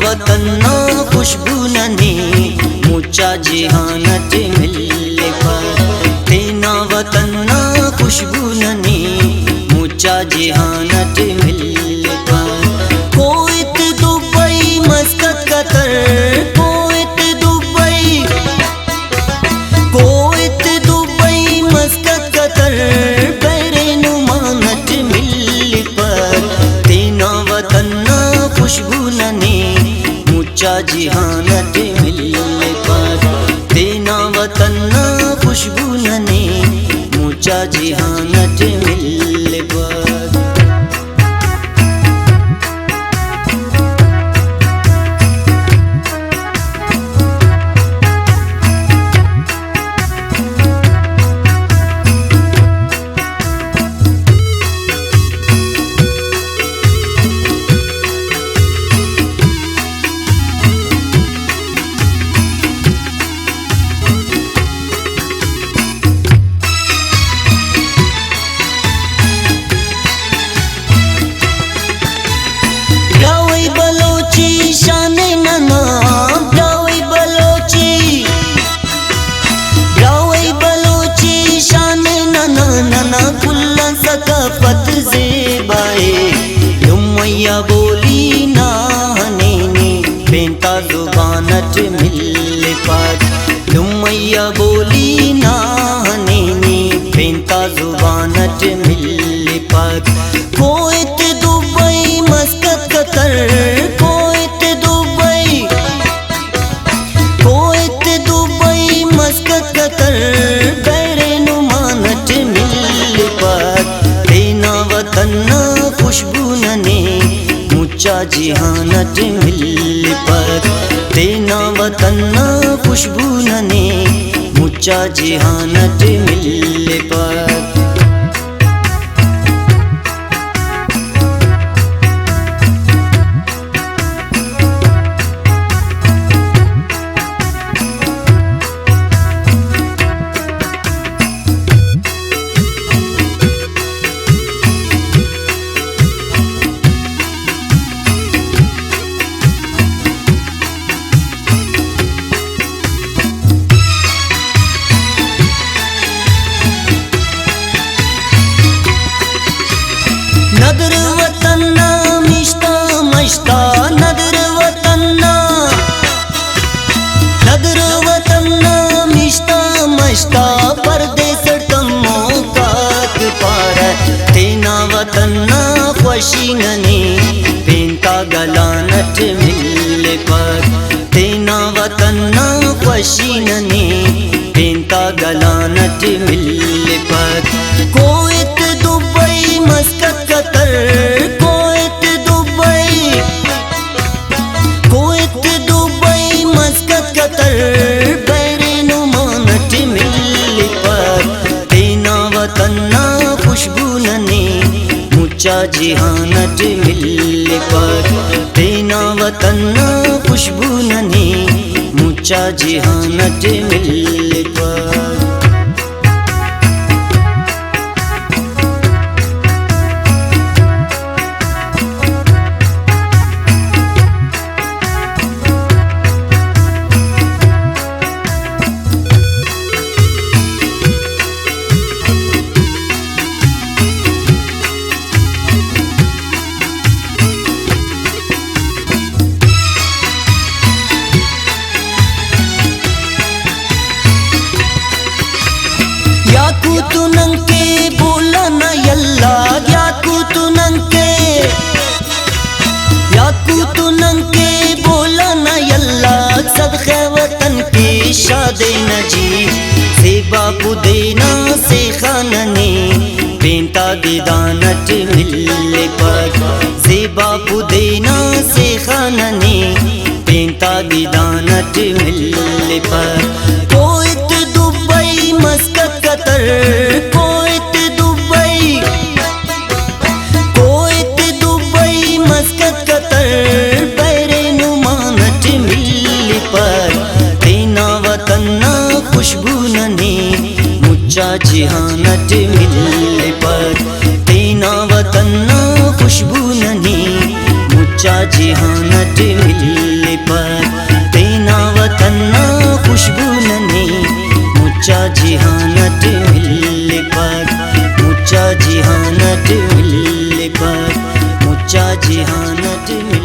वतन खुशबू ननी मुचा जिहानत मिले पर तेना वतन खुशबू ननी मुचा जिहानत मिले पर कोइत दुबई मस्कत कतर कोइत दुबई मस्कत कतर बैरनुमानत मिले पर तेना वतन खुशबू ननी मुचा जिहानत मिले पर तेना वतन खुशबू ननी मुचा जिहानत मिले पर सकाफत ज़ेबाए लुमैया बोली ना हनेनी बेंता ज़ुबानत मिले पर लुमैया बोली ना हनेनी बेंता ज़ुबानत मिले पर कोइत दुबई मस्कत कतर कोइत दुबई मस्कत कतर बैरनुमानत मिले पर तेना वतन खुशबू ननी मुचा जिहानत मिले पर तेना वतन खुशबू ननी मुचा जिहानत मिले पर नदर वतन मिश्ता मश्ता नदर वतन मिश्ता मश्ता परदेस टमो कात पार तेना वतन खुशी ननी बेंता गलानत मिले पर तेना वतन खुशी ननी बेंता गलानत मिले पर कोइत दुबई मस्कत कतर कोइत दुबई मस्कत कतर बैरनुमानत मिले पर तेना वतन खुशबू ननी मुचा जिहानत मिले पर तेना वतन खुशबू ननी मुचा जिहानत मिले पर याकूत नंके बोला ना यल्ला याकूत नंके बोला ना यल्ला सदक़े वतन की शादे नजी सेबा पुदेना से खाननी बेंता दीदानत मिले पर सेबा पुदेना से खाननी बेंता दीदानत मिले पर कोइत दुबई मस्कत कतर कोइत दुबई मस्कत कतर बैरनुमानत मिले पर तेना वतन खुशबू ननी मुचा जिहानत मिले पर तेना वतन खुशबू ननी मुचा जिहानत मिले मुच्चा जिहानत मिलकर मुच्चा जिहानत मिल